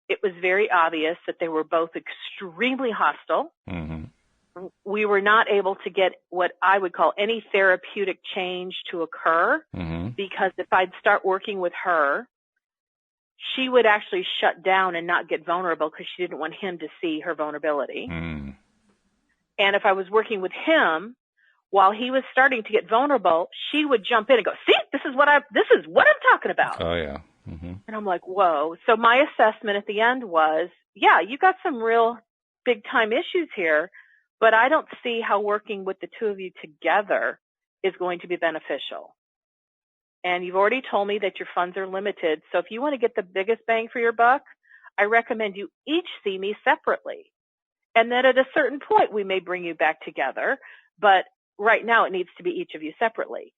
Speaker 2: it was very obvious that they were both extremely hostile.
Speaker 1: Mm-hmm.
Speaker 2: We were not able to get what I would call any therapeutic change to occur,
Speaker 1: mm-hmm.
Speaker 2: because if I'd start working with her, she would actually shut down and not get vulnerable because she didn't want him to see her vulnerability.
Speaker 1: Mm.
Speaker 2: And if I was working with him, while he was starting to get vulnerable, she would jump in and go, see, this is what I'm talking about.
Speaker 1: Oh, yeah. Mm-hmm.
Speaker 2: And I'm like, whoa. So my assessment at the end was, yeah, you got some real big time issues here, but I don't see how working with the two of you together is going to be beneficial. And you've already told me that your funds are limited. So if you want to get the biggest bang for your buck, I recommend you each see me separately. And then at a certain point, we may bring you back together. But right now, it needs to be each of you separately.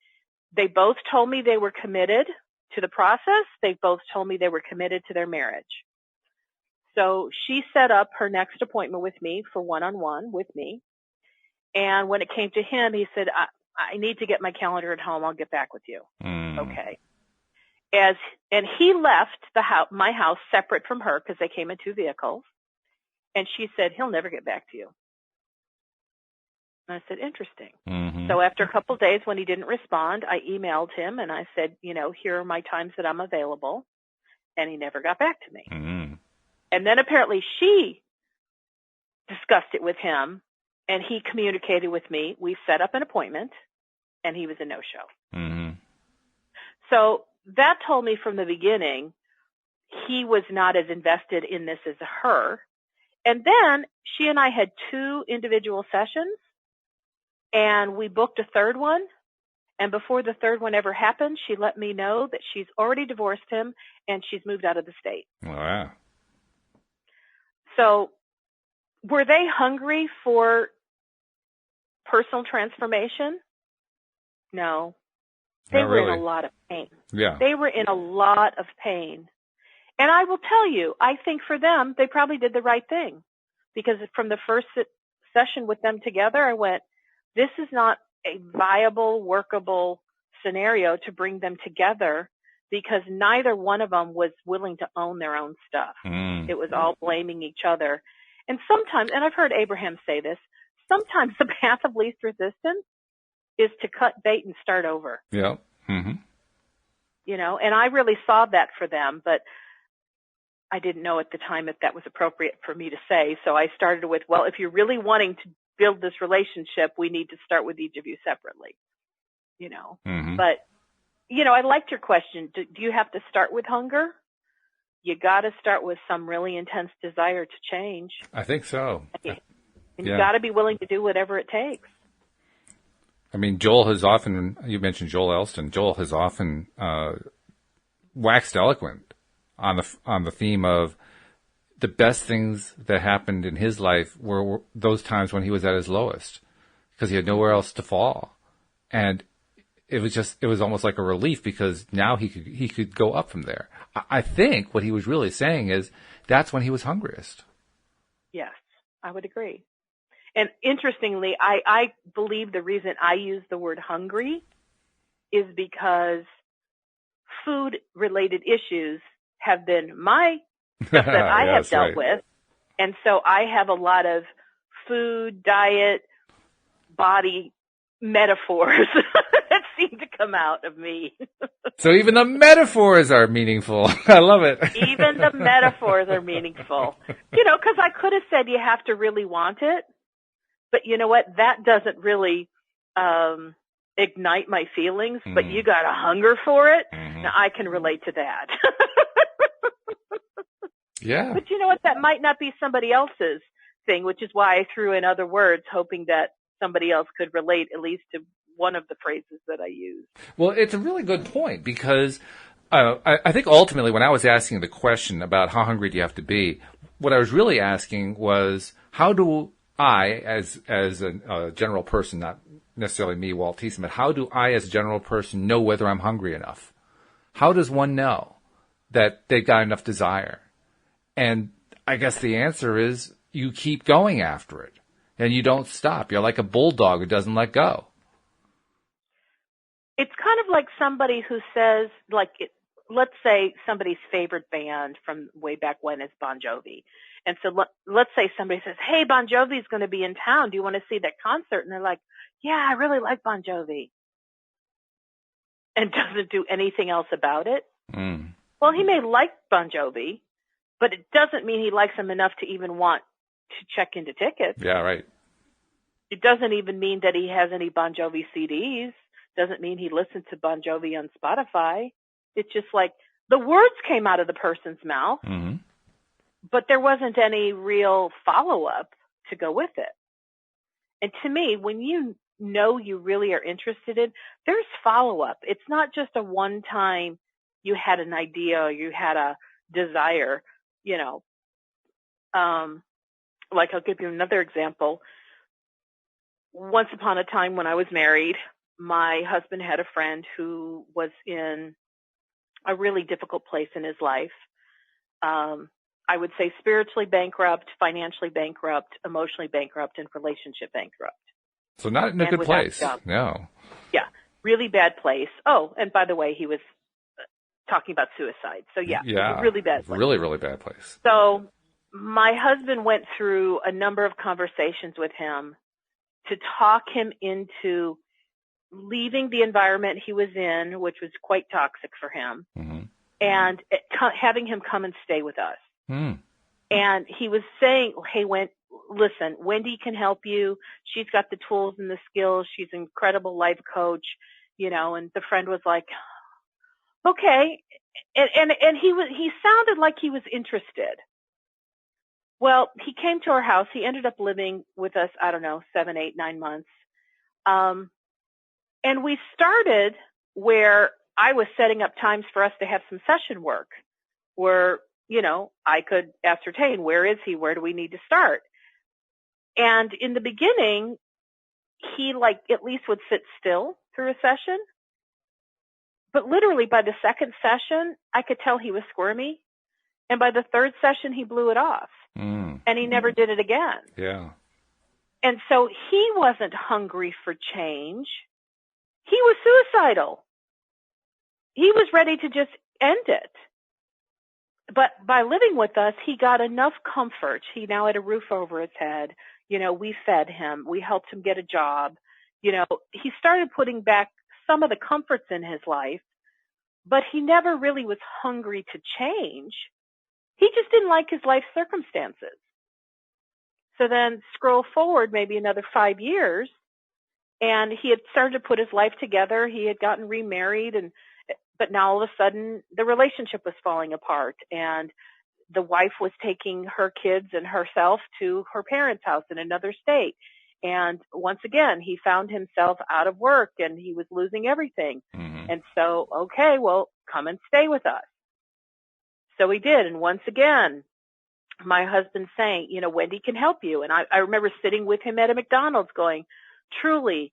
Speaker 2: They both told me they were committed to the process. They both told me they were committed to their marriage. So she set up her next appointment with me for one-on-one with me. And when it came to him, he said, I need to get my calendar at home. I'll get back with you.
Speaker 1: Mm.
Speaker 2: Okay. And he left my house separate from her because they came in two vehicles. And she said, he'll never get back to you. And I said, interesting.
Speaker 1: Mm-hmm.
Speaker 2: So after a couple of days when he didn't respond, I emailed him and I said, here are my times that I'm available. And he never got back to me.
Speaker 1: Mm-hmm.
Speaker 2: And then apparently she discussed it with him and he communicated with me. We set up an appointment and he was a no-show.
Speaker 1: Mm-hmm.
Speaker 2: So that told me from the beginning he was not as invested in this as her. And then she and I had 2 individual sessions and we booked a third one. And before the third one ever happened, she let me know that she's already divorced him and she's moved out of the state.
Speaker 1: Wow.
Speaker 2: So were they hungry for personal transformation? No. They were in a lot of pain.
Speaker 1: Yeah.
Speaker 2: They were in a lot of pain. And I will tell you, I think for them, they probably did the right thing. Because from the first session with them together, I went, this is not a viable, workable scenario to bring them together because neither one of them was willing to own their own stuff.
Speaker 1: Mm.
Speaker 2: It was all blaming each other. And sometimes, and I've heard Abraham say this, sometimes the path of least resistance is to cut bait and start over.
Speaker 1: Yeah. Mm-hmm.
Speaker 2: And I really saw that for them. But I didn't know at the time if that was appropriate for me to say. So I started with, well, if you're really wanting to build this relationship, we need to start with each of you separately, you know.
Speaker 1: Mm-hmm.
Speaker 2: But, you know, I liked your question. Do you have to start with hunger? You got to start with some really intense desire to change.
Speaker 1: I think so.
Speaker 2: And you got to be willing to do whatever it takes.
Speaker 1: I mean, Joel has often, you mentioned Joel Elston, Joel has often waxed eloquent on the theme of the best things that happened in his life were those times when he was at his lowest, because he had nowhere else to fall. And it was almost like a relief, because now he could go up from there. I think what he was really saying is that's when he was hungriest.
Speaker 2: Yes, I would agree. And interestingly, I believe the reason I use the word hungry is because food-related issues have been my stuff that I have dealt with. And so I have a lot of food, diet, body metaphors that seem to come out of me.
Speaker 1: So even the metaphors are meaningful. I love it.
Speaker 2: Even the metaphors are meaningful. You know, because I could have said you have to really want it. But you know what? That doesn't really ignite my feelings, but you got a hunger for it. Mm-hmm. Now, I can relate to that.
Speaker 1: Yeah.
Speaker 2: But you know what? That might not be somebody else's thing, which is why I threw in other words, hoping that somebody else could relate at least to one of the phrases that I use.
Speaker 1: Well, it's a really good point, because I think ultimately when I was asking the question about how hungry do you have to be, what I was really asking was, how do I, as a general person, not necessarily me, Walt Thiessen, but how do I, as a general person, know whether I'm hungry enough? How does one know that they've got enough desire? And I guess the answer is you keep going after it, and you don't stop. You're like a bulldog who doesn't let go.
Speaker 2: It's kind of like somebody who says, let's say somebody's favorite band from way back when is Bon Jovi. And so let's say somebody says, hey, Bon Jovi's going to be in town. Do you want to see that concert? And they're like, yeah, I really like Bon Jovi. And doesn't do anything else about it. Mm. Well, he may like Bon Jovi, but it doesn't mean he likes him enough to even want to check into tickets.
Speaker 1: Yeah, right.
Speaker 2: It doesn't even mean that he has any Bon Jovi CDs. Doesn't mean he listens to Bon Jovi on Spotify. It's just like the words came out of the person's mouth. Mm-hmm. But there wasn't any real follow-up to go with it. And to me, when you know you really are interested in, there's follow-up. It's not just a one-time you had an idea or you had a desire, you know. Like I'll give you another example. Once upon a time when I was married, my husband had a friend who was in a really difficult place in his life. I would say spiritually bankrupt, financially bankrupt, emotionally bankrupt, and relationship bankrupt.
Speaker 1: So not in a good place. No.
Speaker 2: Yeah, really bad place. Oh, and by the way, he was talking about suicide. So yeah, really bad place.
Speaker 1: Really, really bad place.
Speaker 2: So my husband went through a number of conversations with him to talk him into leaving the environment he was in, which was quite toxic for him, and having him come and stay with us. And he was saying, hey, listen, Wendy can help you. She's got the tools and the skills. She's an incredible life coach, you know. And the friend was like, okay. And he sounded like he was interested. Well, he came to our house. He ended up living with us, I don't know, 7, 8, 9 months. And we started where I was setting up times for us to have some session work where, you know, I could ascertain, where is he? Where do we need to start? And in the beginning, he at least would sit still through a session. But literally by the second session, I could tell he was squirmy. And by the third session, he blew it off. And he never did it again.
Speaker 1: Yeah.
Speaker 2: And so he wasn't hungry for change. He was suicidal. He was ready to just end it. But by living with us, he got enough comfort. He now had a roof over his head. You know, we fed him. We helped him get a job. You know, he started putting back some of the comforts in his life, but he never really was hungry to change. He just didn't like his life circumstances. So then scroll forward maybe another 5 years, and he had started to put his life together. He had gotten remarried, but now all of a sudden the relationship was falling apart, and the wife was taking her kids and herself to her parents' house in another state. And once again, he found himself out of work and he was losing everything. Mm-hmm. And so, okay, well, come and stay with us. So he did. And once again, my husband saying, Wendy can help you. And I remember sitting with him at a McDonald's going, truly,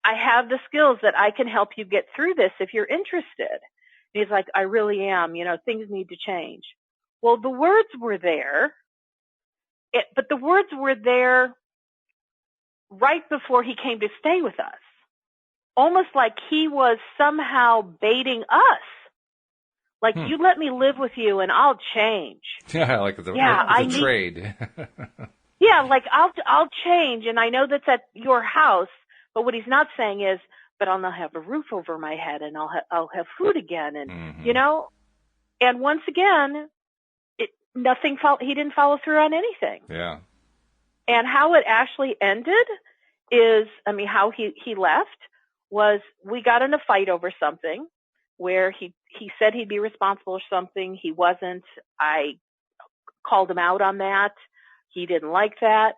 Speaker 2: I have the skills that I can help you get through this if you're interested. And he's like, I really am. Things need to change. Well, the words were there, but the words were there right before he came to stay with us, almost like he was somehow baiting us. Like, you let me live with you and I'll change.
Speaker 1: Yeah, like it's a trade.
Speaker 2: Yeah, like I'll change, and I know that's at your house, but what he's not saying is, but I'll now have a roof over my head and I'll have food again, and and once again, he didn't follow through on anything.
Speaker 1: Yeah.
Speaker 2: And how it actually ended is, how he left was we got in a fight over something where he said he'd be responsible for something. He wasn't. I called him out on that. He didn't like that.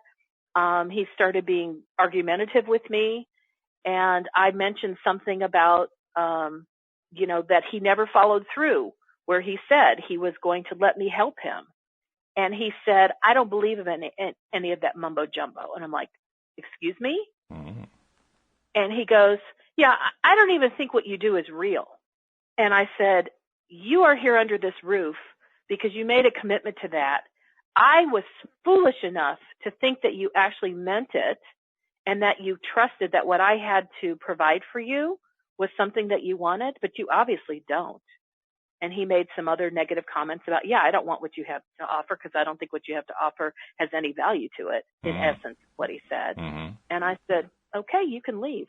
Speaker 2: He started being argumentative with me. And I mentioned something about, that he never followed through, where he said he was going to let me help him. And he said, I don't believe in any of that mumbo jumbo. And I'm like, excuse me? Mm-hmm. And he goes, yeah, I don't even think what you do is real. And I said, you are here under this roof because you made a commitment to that. I was foolish enough to think that you actually meant it and that you trusted that what I had to provide for you was something that you wanted, but you obviously don't. And he made some other negative comments about, I don't want what you have to offer because I don't think what you have to offer has any value to it, in essence, what he said. Mm-hmm. And I said, okay, you can leave.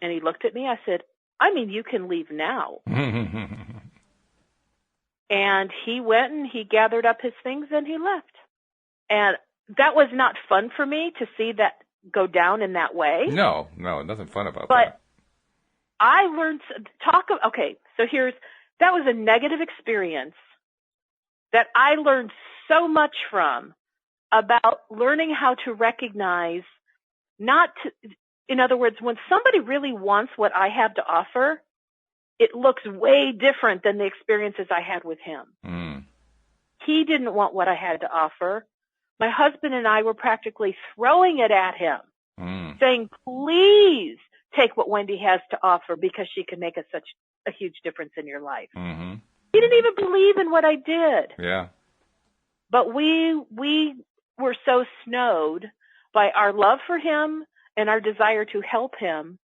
Speaker 2: And he looked at me. I said, you can leave now. And he went and he gathered up his things and he left. And that was not fun for me to see that go down in that way.
Speaker 1: No, nothing fun about that.
Speaker 2: But I learned that was a negative experience that I learned so much from, about learning how to recognize in other words, when somebody really wants what I have to offer, it looks way different than the experiences I had with him. Mm. He didn't want what I had to offer. My husband and I were practically throwing it at him, saying, please take what Wendy has to offer because she can make such a huge difference in your life. Mm-hmm. He didn't even believe in what I did.
Speaker 1: Yeah.
Speaker 2: But we were so snowed by our love for him and our desire to help him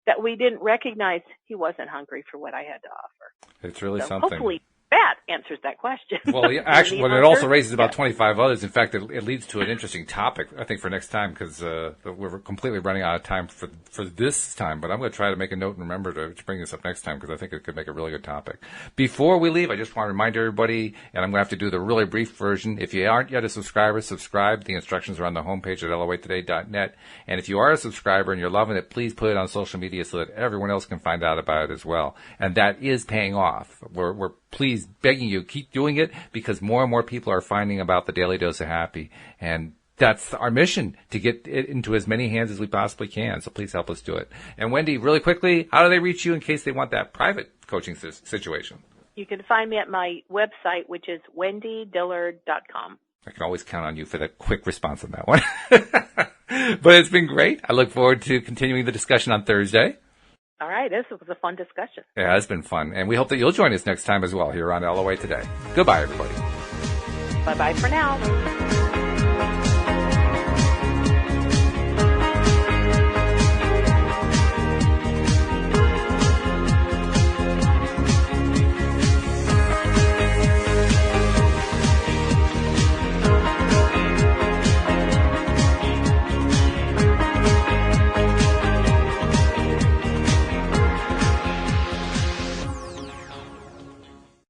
Speaker 2: that we didn't recognize he wasn't hungry for what I had to offer.
Speaker 1: It's really something.
Speaker 2: Hopefully that answers that question.
Speaker 1: Well, actually, it also raises about 25 others. In fact, it leads to an interesting topic, I think, for next time, because we're completely running out of time for this time. But I'm going to try to make a note and remember to bring this up next time, because I think it could make a really good topic. Before we leave, I just want to remind everybody, and I'm going to have to do the really brief version. If you aren't yet a subscriber, subscribe. The instructions are on the homepage at loatoday.net. And if you are a subscriber and you're loving it, please put it on social media so that everyone else can find out about it as well. And that is paying off. We're please begging you, keep doing it, because more and more people are finding about the Daily Dose of Happy. And that's our mission, to get it into as many hands as we possibly can. So please help us do it. And Wendy, really quickly, how do they reach you in case they want that private coaching situation?
Speaker 2: You can find me at my website, which is wendydillard.com.
Speaker 1: I can always count on you for that quick response on that one. But it's been great. I look forward to continuing the discussion on Thursday.
Speaker 2: All right. This was a fun discussion.
Speaker 1: Yeah, it's been fun. And we hope that you'll join us next time as well here on LOA Today. Goodbye, everybody.
Speaker 2: Bye-bye for now.